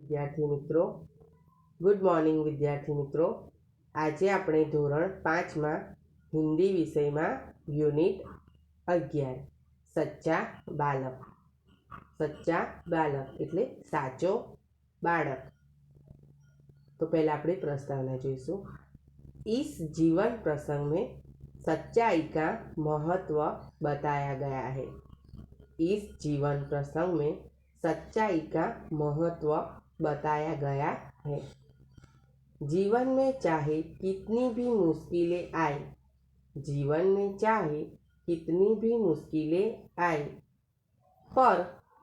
विद्यार्थी मित्रों, good morning विद्यार्थी मित्रों। आज આપણે ધોરણ 5 માં हिंदी विषय में यूनिट 11 सच्चा बालक। सच्चा बालक એટલે સાચો બાળક। तो पहला આપણે प्रस्तावना જોઈશું। इस जीवन प्रसंग में सच्चाई का महत्व बताया गया है। इस जीवन प्रसंग में सच्चाई का महत्व बताया गया है। जीवन में चाहे कितनी भी मुश्किलें आए, जीवन में चाहे कितनी भी मुश्किलें आए, पर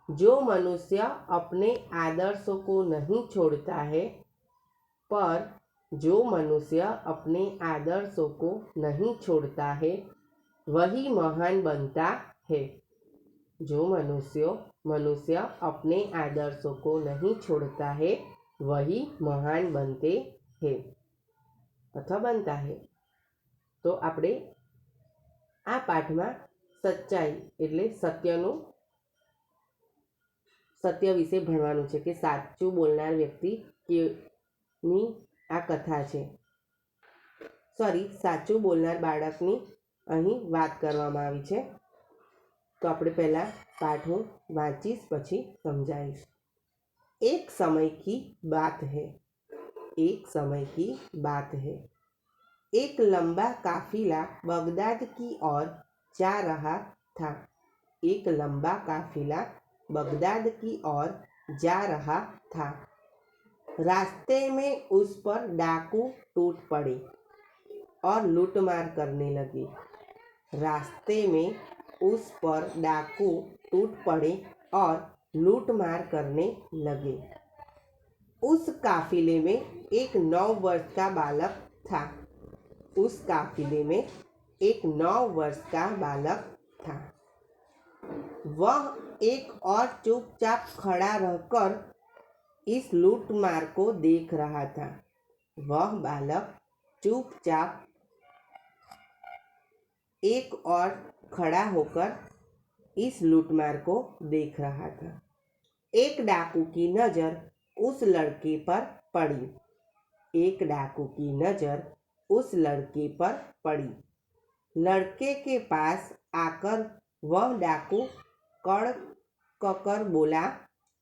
जो मनुष्य अपने आदर्शों को नहीं छोड़ता है, पर जो मनुष्य अपने आदर्शों को नहीं छोड़ता है, वही महान बनता है। जो मनुष्य अपने आदर्शों को नहीं छोड़ता है, वही महान बनते हैं अथवा बनता है। तो આપણે આ પાઠમાં સચ્ચાઈ એટલે સત્ય વિશે ભણવાનું છે કે સાચું બોલનાર વ્યક્તિ કેની આ કથા છે। સાચું બોલનાર બાળકની અહીં વાત કરવામાં આવી છે। तो આપણે પહેલા પાઠ હું વાંચીશ પછી સમજાવીશ। एक समय की बात है, एक समय की बात है। एक लंबा काफिला बगदाद की ओर जा रहा था। एक लंबा काफिला बगदाद की ओर जा रहा था। रास्ते में उस पर डाकू टूट पड़े और लूटमार करने लगे। रास्ते में उस पर डाकू टूट पड़े और लूटमार करने लगे। उस काफिले में एक 9 वर्ष का बालक था। उस काफिले में एक 9 वर्ष का बालक था। वह एक और चुपचाप खड़ा रहकर इस लूटमार को देख रहा था। वह बालक चुपचाप एक और खड़ा होकर इस लूटमार को देख रहा था। एक डाकू की नज़र उस लड़के पर पड़ी। एक डाकू की नज़र उस लड़के पर पड़ी। लड़के के पास आकर वह डाकू कड़ककर बोला,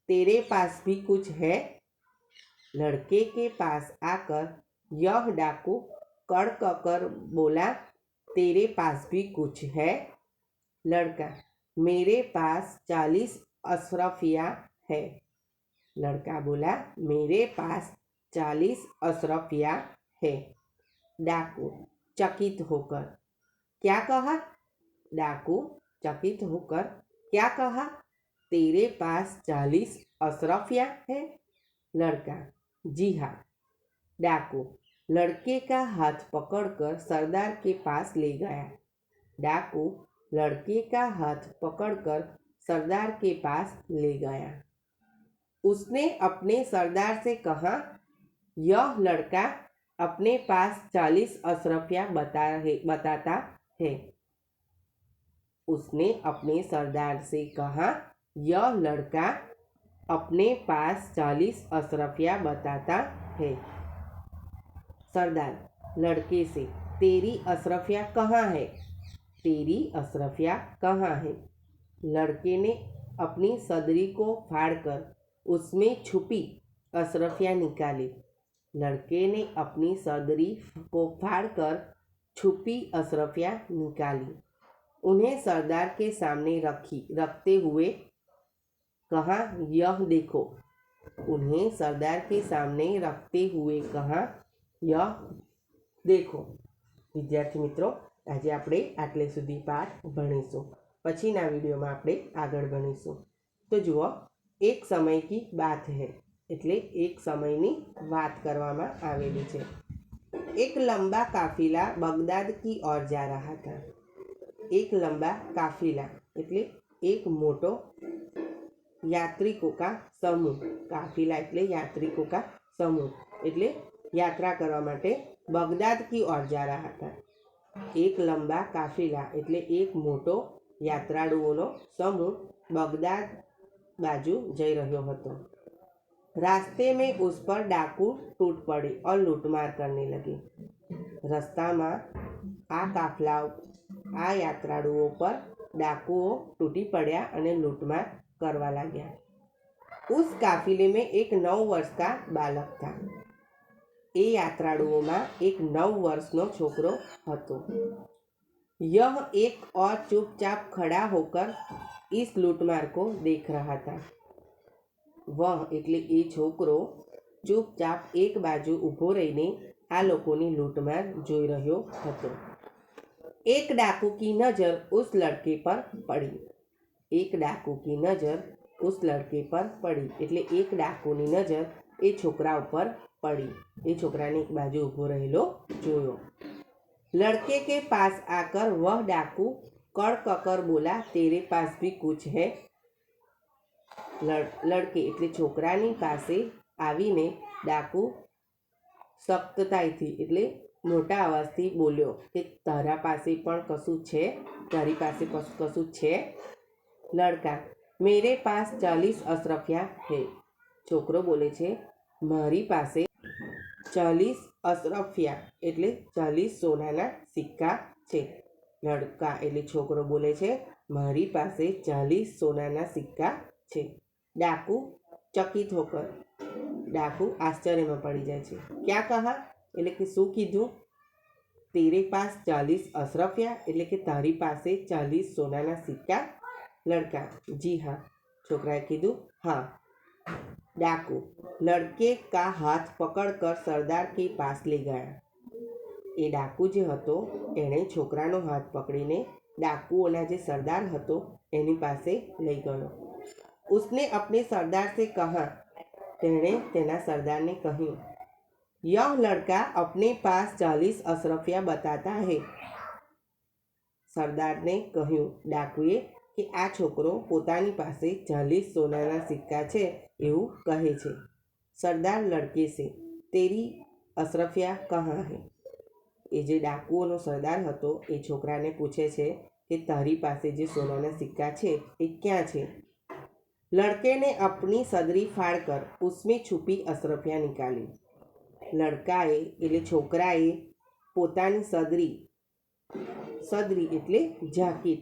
तेरे पास भी कुछ है? लड़के के पास आकर यह डाकू कड़ककर बोला, तेरे पास भी कुछ है? लड़का, मेरे पास 40 अशरफिया है। लड़का बोला, मेरे पास 40 अशरफिया है। डाकू चकित होकर, क्या कहा? डाकू चकित होकर, क्या कहा? तेरे पास 40 अशरफिया है? लड़का, जी हाँ। डाकू लड़के का हाथ पकड़कर सरदार के पास ले गया। डाकू लड़के का हाथ पकड़कर सरदार के पास ले गया। उसने अपने सरदार से कहा, यह लड़का अपने पास 40 अशरफिया बताता है। उसने अपने सरदार से कहा, यह लड़का अपने पास 40 अशरफिया बताता है। सरदार लड़के से, तेरी अशरफिया कहाँ है? तेरी अशरफिया कहाँ है? लड़के ने अपनी सदरी को फाड़कर उसमें छुपी अशरफिया निकाली। लड़के ने अपनी सदरी को फाड़कर छुपी अशरफिया निकाली। उन्हें सरदार के सामने रखते हुए कहा, यह देखो। उन्हें सरदार के सामने रखते हुए कहा, यह देखो। विद्यार्थी मित्रों, આજે આપણે આટલે સુધી પાઠ ભણીશું। પછીના વિડીયોમાં આપણે આગળ ભણીશું। તો જુઓ, એક સમય की बात है એટલે એક સમયની વાત કરવામાં આવેલી છે। एक लंबा काफिला बगदाद की ओर जा रहा था। एक लंबा काफिला એટલે एक मोटो यात्रिकों का समूह। काफिला એટલે यात्रिकों का समूह એટલે यात्रा करवा माटे बगदाद की ओर जा रहा था। एक लंबा काफिला એટલે एक मोटो यात्राळुओनो समूह बगदाद बाजू जई रह्यो हतो। रास्ते में उस पर डाकू टूट पड़े और लूटमार करने लगे। રસ્તામાં આ યાત્રાળુઓ પર डाकुओं टूटी पड़ा અને लूटमार करवा लग्या। उस काफिले में एक 9 वर्ष का बालक था। ए यात्राळुओं में एक 9 वर्षनो छोकरो हतो। यह एक और चुपचाप खड़ा होकर इस लूटमार को देख रहा था। वह એટલે એ છોકરો ચૂપચાપ એક બાજુ ઊભો રહીને આ લોકોની લૂંટમાર જોઈ રહ્યો હતો। एक डाकू की नज़र उस लड़के पर पड़ी। एक डाकू की नज़र उस लड़के पर पड़ी એટલે એક ડાકુની નજર એ છોકરા ઉપર પડી। એ છોકરાને એક બાજુ ઊભો રહેલો જોયો। लड़के के पास आकर वह डाकू कड़ककर बोला, तेरे पास भी कुछ है? लड़के એટલે છોકરાની પાસે આવીને ડાકુ સખ્તાઈથી એટલે મોટા અવાજથી બોલ્યો કે તારા પાસે પણ કશું છે? તારી પાસે કશું છે? લડકા, मेरे पास 40 અશરફિયા है। છોકરો બોલે છે મારી પાસે 40 અશરફિયા એટલે 40 સોનાના સિક્કા છે। લડકા એટલે છોકરો બોલે છે મારી પાસે 40 સોનાના સિક્કા છે। डाकू चकित होकर डाकू आश्चर्य में पड़ी जाए छे। क्या कहा એટલે કે શું કીધું? तेरे पास 40 અશરફિયા એટલે કે તારી પાસે 40 સોનાના સિક્કા? लड़का, जी हाँ। छोकराए कीधु हाँ। डाकू लड़के का हाथ पकड़कर सरदार के पास ले गया। ए डाकू जे हतो एणे छोकरानो हाथ पकड़ीने डाकुओना जे सरदार हतो एनी पासे लई गयो। उसने अपने सरदार से कहा, तेणे तेना सरदार ने कह्यु, यह लड़का अपने पास 40 अशरफिया बताता है। सरदार ने कह्यु डाकुए कि आ छोकरो पोतानी पासे 40 सोनाना सिक्का छे एवं कहे छे। सरदार लड़के से, तेरी अशरफिया कहाँ है? ए जे डाकुओनो सरदार हतो ए छोकराने पूछे छे कि तारी पासे जे सोनाना सिक्का छे ए क्यां छे? लड़के ने अपनी सदरी फाड़कर उसमें छुपी अशरफिया निकाली। लड़काए એટલે છોકરાએ પોતાની સદરી એટલે જાકીટ